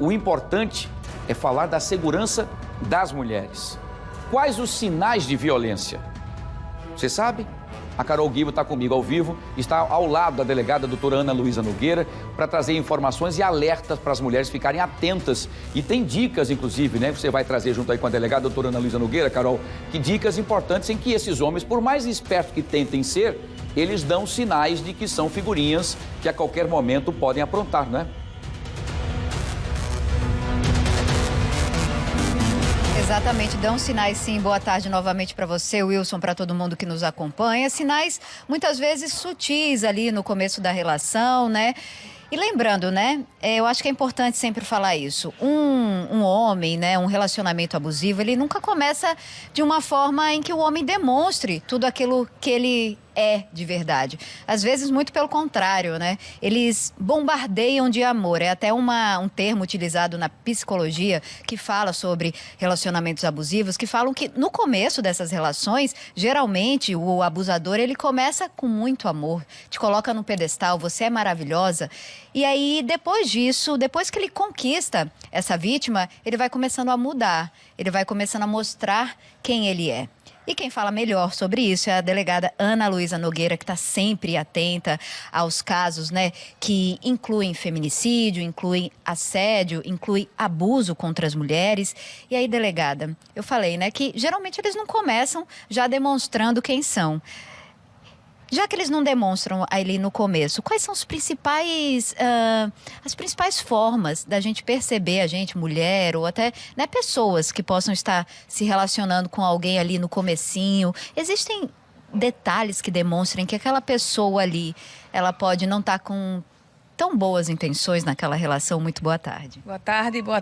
O importante é falar da segurança das mulheres. Quais os sinais de violência? Você sabe? A Carol Guibo está comigo ao vivo, está ao lado da delegada doutora Ana Luísa Nogueira para trazer informações e alertas para as mulheres ficarem atentas. E tem dicas, inclusive, né? Você vai trazer junto aí com a delegada doutora Ana Luísa Nogueira, Carol, que dicas importantes em que esses homens, por mais espertos que tentem ser, eles dão sinais de que são figurinhas que a qualquer momento podem aprontar, né? Exatamente, dão sinais sim. Boa tarde novamente para você, Wilson, para todo mundo que nos acompanha. Sinais muitas vezes sutis ali no começo da relação, né? E lembrando, né, eu acho que é importante sempre falar isso. Um homem, né, um relacionamento abusivo, ele nunca começa de uma forma em que o homem demonstre tudo aquilo que ele é de verdade. Às vezes, muito pelo contrário, né? Eles bombardeiam de amor. É até um termo utilizado na psicologia que fala sobre relacionamentos abusivos, que falam que no começo dessas relações, geralmente o abusador, ele começa com muito amor, te coloca no pedestal, você é maravilhosa. E aí, depois disso, depois que ele conquista essa vítima, ele vai começando a mudar, ele vai começando a mostrar quem ele é. E quem fala melhor sobre isso é a delegada Ana Luísa Nogueira, que está sempre atenta aos casos, né, que incluem feminicídio, incluem assédio, incluem abuso contra as mulheres. E aí, delegada, eu falei, né, que geralmente eles não começam já demonstrando quem são. Já que eles não demonstram ali no começo, quais são as principais formas da gente perceber, a gente, mulher, ou até, né, pessoas que possam estar se relacionando com alguém ali no comecinho? Existem detalhes que demonstrem que aquela pessoa ali, ela pode não estar com tão boas intenções naquela relação? Muito boa tarde. Boa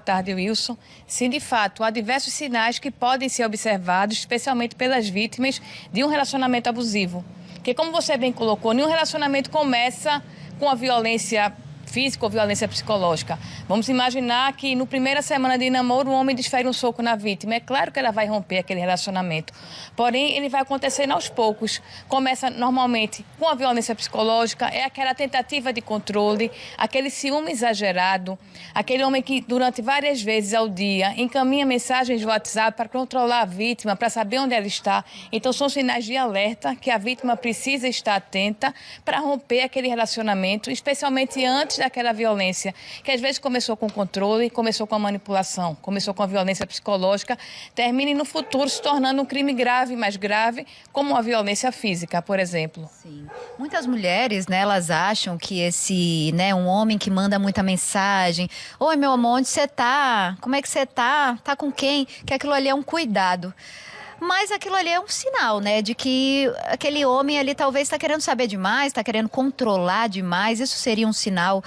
tarde, Wilson. Sim, de fato, há diversos sinais que podem ser observados, especialmente pelas vítimas de um relacionamento abusivo. Porque, como você bem colocou, nenhum relacionamento começa com a violência física ou violência psicológica. Vamos imaginar que no primeira semana de namoro o homem desfere um soco na vítima. É claro que ela vai romper aquele relacionamento. Porém, ele vai acontecendo aos poucos. Começa normalmente com a violência psicológica, é aquela tentativa de controle, aquele ciúme exagerado, aquele homem que durante várias vezes ao dia encaminha mensagens de WhatsApp para controlar a vítima, para saber onde ela está. Então são sinais de alerta que a vítima precisa estar atenta para romper aquele relacionamento, especialmente antes daquela violência, que às vezes começou com controle, começou com a manipulação, começou com a violência psicológica, termina no futuro se tornando um crime grave, mais grave, como a violência física, por exemplo. Sim. Muitas mulheres, né, elas acham que esse, né, um homem que manda muita mensagem, oi, meu amor, onde você tá? Como é que você tá? Tá com quem? Que aquilo ali é um cuidado. Mas aquilo ali é um sinal, né, de que aquele homem ali talvez está querendo saber demais, está querendo controlar demais. Isso seria um sinal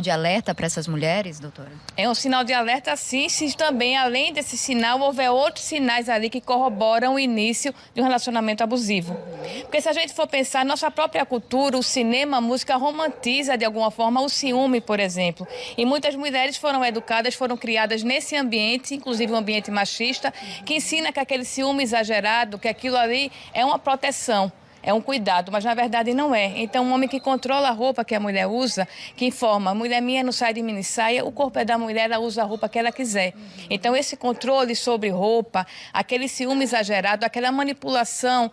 de alerta para essas mulheres, doutora? É um sinal de alerta, sim, se também, além desse sinal, houver outros sinais ali que corroboram o início de um relacionamento abusivo. Porque se a gente for pensar, nossa própria cultura, o cinema, a música romantiza de alguma forma o ciúme, por exemplo. E muitas mulheres foram educadas, foram criadas nesse ambiente, inclusive um ambiente machista, que ensina que aquele ciúme exagerado, que aquilo ali é uma proteção, é um cuidado, mas na verdade não é. Então, um homem que controla a roupa que a mulher usa, que informa, a mulher minha não sai de minissaia, o corpo é da mulher, ela usa a roupa que ela quiser. Então, esse controle sobre roupa, aquele ciúme exagerado, aquela manipulação,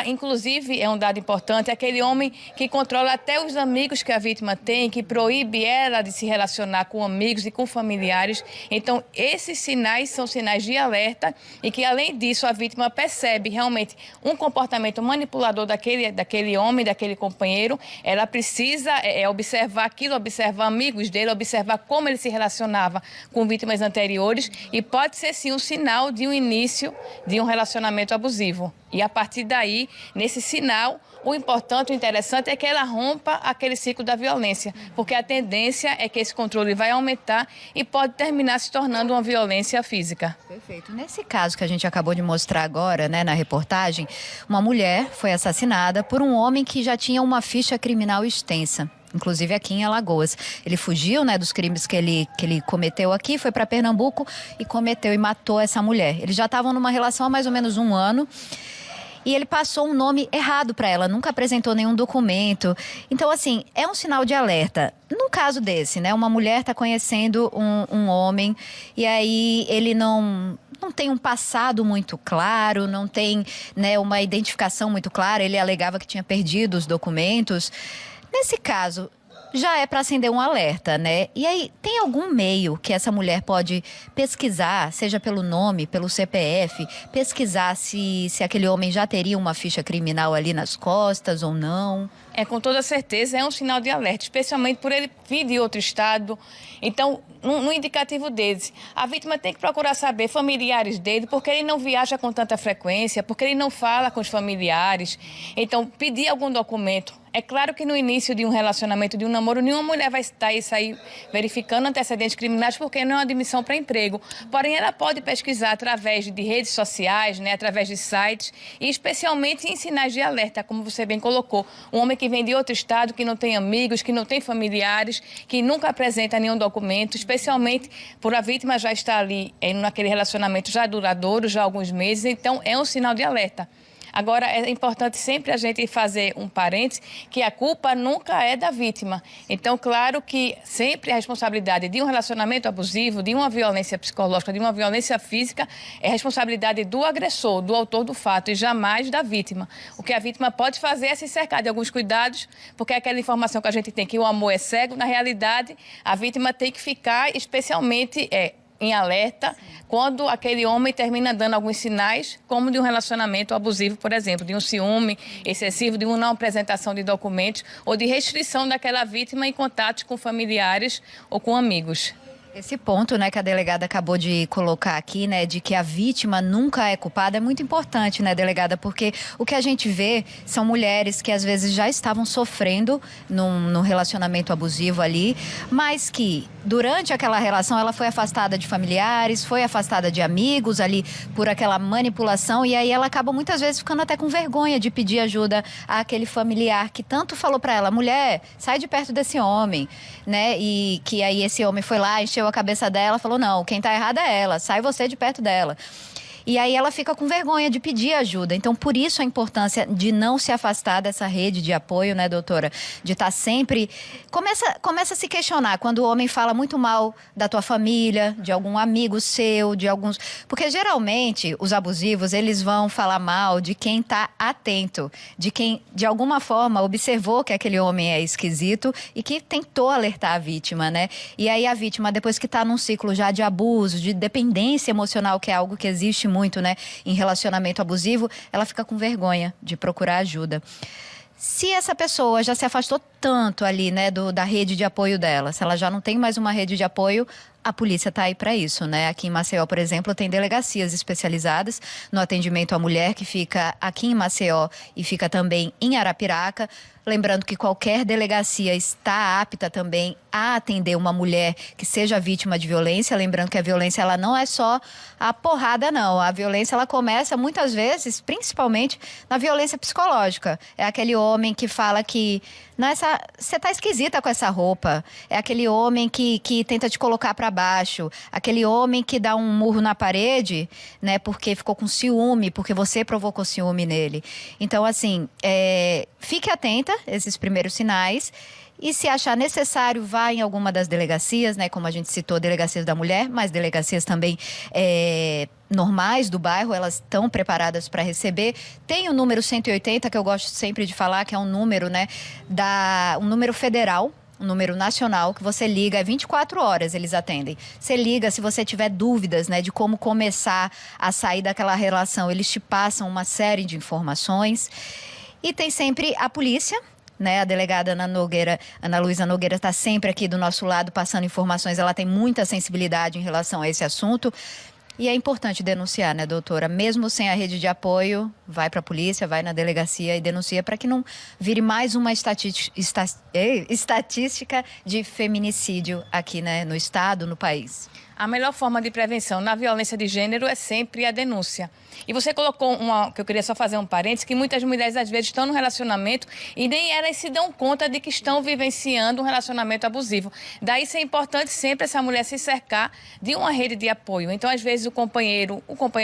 inclusive, é um dado importante, aquele homem que controla até os amigos que a vítima tem, que proíbe ela de se relacionar com amigos e com familiares. Então, esses sinais são sinais de alerta e que, além disso, a vítima percebe realmente um comportamento manipulador daquele homem, daquele companheiro. Ela precisa observar aquilo, observar amigos dele, observar como ele se relacionava com vítimas anteriores, e pode ser sim um sinal de um início de um relacionamento abusivo. E a partir daí, nesse sinal, o importante, o interessante é que ela rompa aquele ciclo da violência, porque a tendência é que esse controle vai aumentar e pode terminar se tornando uma violência física. Perfeito. Nesse caso que a gente acabou de mostrar agora, né, na reportagem, uma mulher foi assassinada por um homem que já tinha uma ficha criminal extensa. Inclusive aqui em Alagoas. Ele fugiu, né, dos crimes que ele cometeu aqui, foi para Pernambuco e cometeu e matou essa mulher. Eles já estavam numa relação há mais ou menos um ano. e ele passou um nome errado para ela, nunca apresentou nenhum documento. Então, assim, é um sinal de alerta. Num caso desse, né, uma mulher está conhecendo um homem e aí ele não tem um passado muito claro, não tem, né, uma identificação muito clara, ele alegava que tinha perdido os documentos. Nesse caso, já é para acender um alerta, né? E aí, tem algum meio que essa mulher pode pesquisar, seja pelo nome, pelo CPF, pesquisar se aquele homem já teria uma ficha criminal ali nas costas ou não? Com toda certeza, é um sinal de alerta, especialmente por ele vir de outro estado. Então, no indicativo deles, a vítima tem que procurar saber familiares dele, porque ele não viaja com tanta frequência, porque ele não fala com os familiares. Então, pedir algum documento. É claro que no início de um relacionamento, de um namoro, nenhuma mulher vai sair verificando antecedentes criminais, porque não é uma admissão para emprego. Porém, ela pode pesquisar através de redes sociais, né, através de sites, e especialmente em sinais de alerta, como você bem colocou. Um homem que vem de outro estado, que não tem amigos, que não tem familiares, que nunca apresenta nenhum documento, especialmente por a vítima já estar ali naquele relacionamento já duradouro, já há alguns meses, então é um sinal de alerta. Agora, é importante sempre a gente fazer um parênteses que a culpa nunca é da vítima. Então, claro que sempre a responsabilidade de um relacionamento abusivo, de uma violência psicológica, de uma violência física, é responsabilidade do agressor, do autor do fato e jamais da vítima. O que a vítima pode fazer é se cercar de alguns cuidados, porque aquela informação que a gente tem que o amor é cego, na realidade, a vítima tem que ficar especialmente em alerta quando aquele homem termina dando alguns sinais, como de um relacionamento abusivo, por exemplo, de um ciúme excessivo, de uma não apresentação de documentos ou de restrição daquela vítima em contatos com familiares ou com amigos. Esse ponto, né, que a delegada acabou de colocar aqui, né, de que a vítima nunca é culpada, é muito importante, né, delegada, porque o que a gente vê são mulheres que às vezes já estavam sofrendo num relacionamento abusivo ali, mas que durante aquela relação ela foi afastada de familiares, foi afastada de amigos ali por aquela manipulação e aí ela acaba muitas vezes ficando até com vergonha de pedir ajuda àquele familiar que tanto falou para ela, mulher, sai de perto desse homem, né, e que aí esse homem foi lá, encheu a cabeça dela, falou, não, quem tá errada é ela, sai você de perto dela. E aí ela fica com vergonha de pedir ajuda. Então, por isso a importância de não se afastar dessa rede de apoio, né, doutora? De estar sempre... Começa a se questionar quando o homem fala muito mal da tua família, de algum amigo seu, de alguns... Porque, geralmente, os abusivos, eles vão falar mal de quem tá atento, de quem, de alguma forma, observou que aquele homem é esquisito e que tentou alertar a vítima, né? E aí a vítima, depois que tá num ciclo já de abuso, de dependência emocional, que é algo que existe muito, né, em relacionamento abusivo, ela fica com vergonha de procurar ajuda. Se essa pessoa já se afastou tanto ali, né, da rede de apoio dela, se ela já não tem mais uma rede de apoio, a polícia está aí para isso, né? Aqui em Maceió, por exemplo, tem delegacias especializadas no atendimento à mulher, que fica aqui em Maceió e fica também em Arapiraca. Lembrando que qualquer delegacia está apta também a atender uma mulher que seja vítima de violência. Lembrando que a violência, ela não é só a porrada, não. A violência, ela começa muitas vezes, principalmente, na violência psicológica. É aquele homem que fala que você tá esquisita com essa roupa. É aquele homem que tenta te colocar para baixo. Aquele homem que dá um murro na parede, né, porque ficou com ciúme, porque você provocou ciúme nele. Então, assim, fique atenta a esses primeiros sinais. E se achar necessário, vá em alguma das delegacias, né? Como a gente citou, delegacias da mulher, mas delegacias também normais do bairro, elas estão preparadas para receber. Tem o número 180, que eu gosto sempre de falar, que é um número, né? Um número federal, um número nacional, que você liga, 24 horas eles atendem. Você liga se você tiver dúvidas, né, de como começar a sair daquela relação. Eles te passam uma série de informações. E tem sempre a polícia, né? A delegada Ana Luísa Nogueira está sempre aqui do nosso lado passando informações. Ela tem muita sensibilidade em relação a esse assunto. E é importante denunciar, né, doutora? Mesmo sem a rede de apoio, vai para a polícia, vai na delegacia e denuncia para que não vire mais uma estatística de feminicídio aqui, né, no estado, no país. a melhor forma de prevenção na violência de gênero é sempre a denúncia. E você colocou que eu queria só fazer um parênteses, que muitas mulheres às vezes estão no relacionamento e nem elas se dão conta de que estão vivenciando um relacionamento abusivo. Daí ser importante sempre essa mulher se cercar de uma rede de apoio. Então, às vezes, o companheiro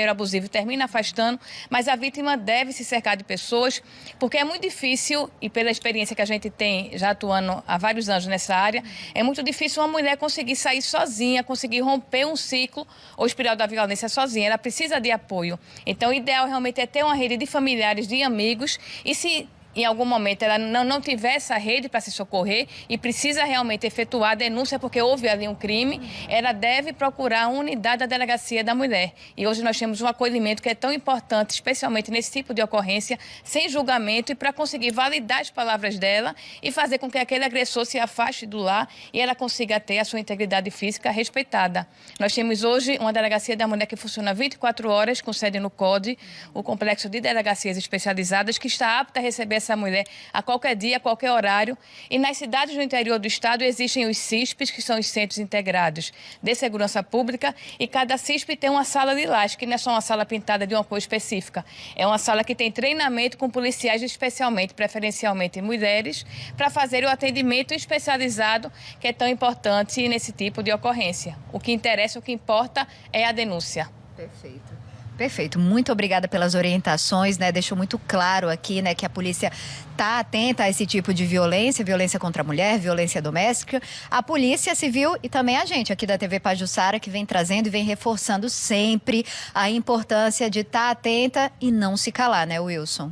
abusivo termina afastando, mas a vítima deve se cercar de pessoas, porque é muito difícil, e pela experiência que a gente tem já atuando há vários anos nessa área, é muito difícil uma mulher conseguir sair sozinha, conseguir romper um ciclo ou espiral da violência sozinha. Ela precisa de apoio. Então, o ideal realmente é ter uma rede de familiares, de amigos, e se em algum momento ela não tiver essa rede para se socorrer e precisa realmente efetuar a denúncia porque houve ali um crime, ela deve procurar a unidade da Delegacia da Mulher. E hoje nós temos um acolhimento que é tão importante, especialmente nesse tipo de ocorrência, sem julgamento e para conseguir validar as palavras dela e fazer com que aquele agressor se afaste do lar e ela consiga ter a sua integridade física respeitada. Nós temos hoje uma Delegacia da Mulher que funciona 24 horas, com sede no CODE, o Complexo de Delegacias Especializadas, que está apta a receber essa mulher a qualquer dia, a qualquer horário. E nas cidades do interior do estado existem os CISPs, que são os Centros Integrados de Segurança Pública, e cada CISP tem uma sala de laje, que não é só uma sala pintada de uma cor específica. É uma sala que tem treinamento com policiais, especialmente, preferencialmente mulheres, para fazer o atendimento especializado, que é tão importante nesse tipo de ocorrência. O que interessa, o que importa é a denúncia. Perfeito. Perfeito, muito obrigada pelas orientações, né? Deixou muito claro aqui, né, que a polícia está atenta a esse tipo de violência, violência contra a mulher, violência doméstica. A Polícia Civil e também a gente aqui da TV Pajuçara, que vem trazendo e vem reforçando sempre a importância de estar atenta e não se calar, né, Wilson?